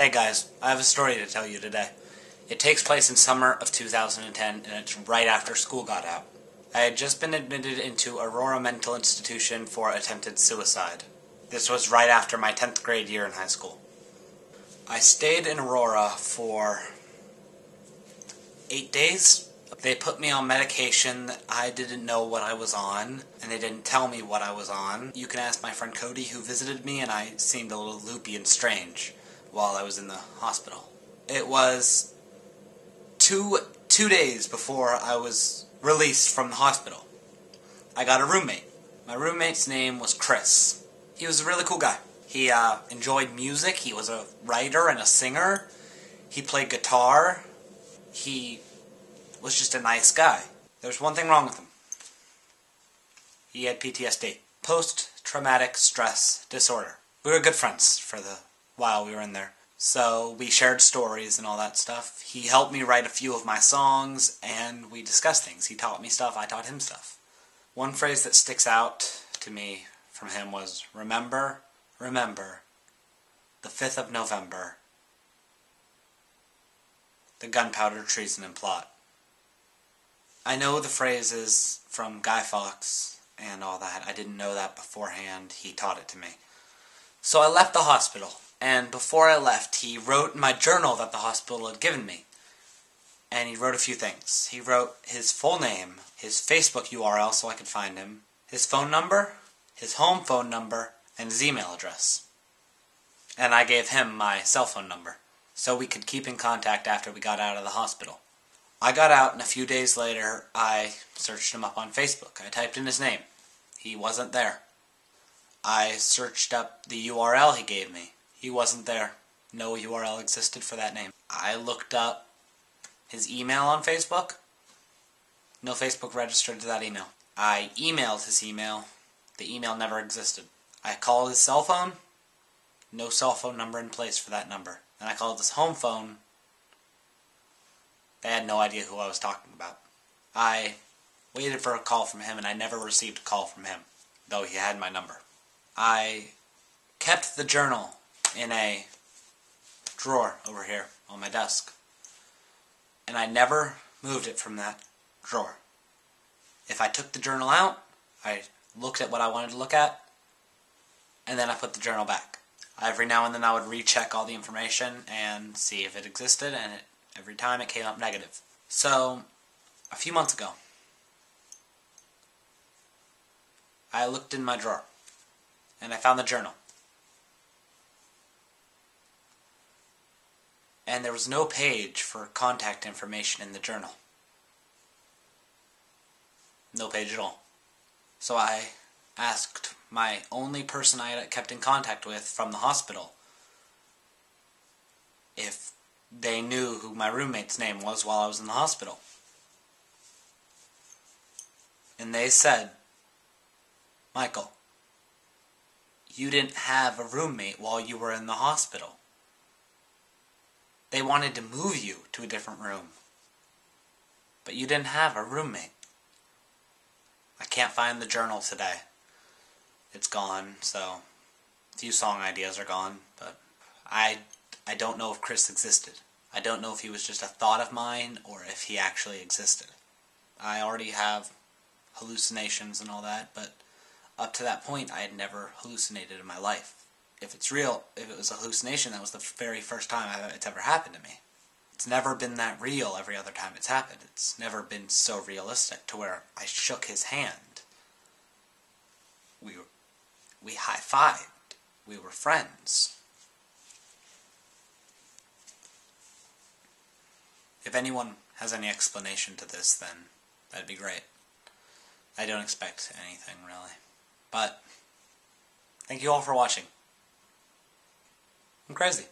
Hey guys, I have a story to tell you today. It takes place in summer of 2010, and it's right after school got out. I had just been admitted into Aurora Mental Institution for attempted suicide. This was right after my 10th grade year in high school. I stayed in Aurora for 8 days. They put me on medication that I didn't know what I was on, and they didn't tell me what I was on. You can ask my friend Cody, who visited me, and I seemed a little loopy and strange while I was in the hospital. It was two days before I was released from the hospital. I got a roommate. My roommate's name was Chris. He was a really cool guy. He enjoyed music. He was a writer and a singer. He played guitar. He was just a nice guy. There was one thing wrong with him. He had PTSD. Post-traumatic stress disorder. We were good friends for the while we were in there. So we shared stories and all that stuff. He helped me write a few of my songs, and we discussed things. He taught me stuff, I taught him stuff. One phrase that sticks out to me from him was, remember, the 5th of November, the gunpowder treason and plot. I know the phrases from Guy Fawkes and all that. I didn't know that beforehand. He taught it to me. So I left the hospital, and before I left, he wrote in my journal that the hospital had given me. And he wrote a few things. He wrote his full name, his Facebook URL so I could find him, his phone number, his home phone number, and his email address. And I gave him my cell phone number so we could keep in contact after we got out of the hospital. I got out, and a few days later, I searched him up on Facebook. I typed in his name. He wasn't there. I searched up the URL he gave me. He wasn't there. No URL existed for that name. I looked up his email on Facebook. No Facebook registered to that email. I emailed his email. The email never existed. I called his cell phone. No cell phone number in place for that number. And I called his home phone. They had no idea who I was talking about. I waited for a call from him, and I never received a call from him, though he had my number. I kept the journal in a drawer over here on my desk, and I never moved it from that drawer. If I took the journal out, I looked at what I wanted to look at, and then I put the journal back. Every now and then I would recheck all the information and see if it existed, and every time it came up negative. So, a few months ago, I looked in my drawer, and I found the journal. And there was no page for contact information in the journal. No page at all. So I asked my only person I had kept in contact with from the hospital if they knew who my roommate's name was while I was in the hospital. And they said, Michael, you didn't have a roommate while you were in the hospital. They wanted to move you to a different room, but you didn't have a roommate. I can't find the journal today. It's gone, so a few song ideas are gone, but I don't know if Chris existed. I don't know if he was just a thought of mine or if he actually existed. I already have hallucinations and all that, but up to that point I had never hallucinated in my life. If it's real, if it was a hallucination, that was the very first time it's ever happened to me. It's never been that real every other time it's happened. It's never been so realistic to where I shook his hand. We high-fived. We were friends. If anyone has any explanation to this, then that'd be great. I don't expect anything, really. But, thank you all for watching. I'm crazy.